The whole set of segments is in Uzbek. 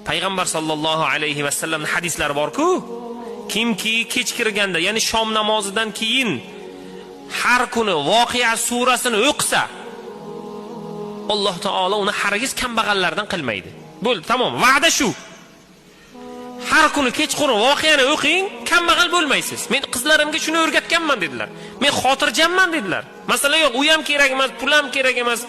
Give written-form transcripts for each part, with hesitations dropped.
Payg'ambar sallallohu alayhi vasallamning hadislari bor-ku, kimki kech kirganda, ya'ni shom namozidan keyin har kuni Voqea surasini o'qisa, Alloh taolo uni hargiz kambag'allardan qilmaydi. Bo'ldi, tamom, va'da shu. Har kuni kechqurun Voqeani o'qing, kambag'al bo'lmaysiz. Men qizlarimga shuni o'rgatganman dedilar. Men xotirjamman dedilar. Masala yo'q, u ham kerak emas, pul ham kerak emas,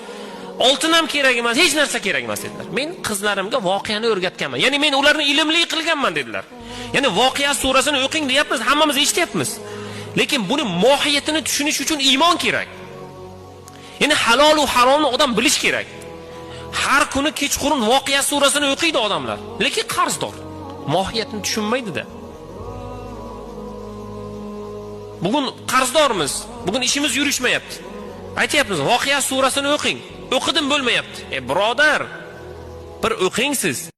oltin ham kerak emas, hech narsa kerak emas dedilar. Men qizlarimga Voqeani o'rgatganman. Ya'ni men ularni ilmli qilganman dedilar. Ya'ni Voqea surasini o'qing deyapmiz, hammamiz eshityapmiz. Lekin buni mohiyatini tushunish uchun iymon kerak. Ya'ni halol va haromni odam bilish kerak. Har kuni kechqurun Voqea surasini o'qiydi odamlar, lekin qarzdor. Mohiyatini tushunmaydi-da. Bugun qarzdormiz. Bugun ishimiz yurishmayapti. Aytayapmiz, Voqea surasini o'qing. O'qidim bo'lmayapti. Birodar, bir o'qing siz.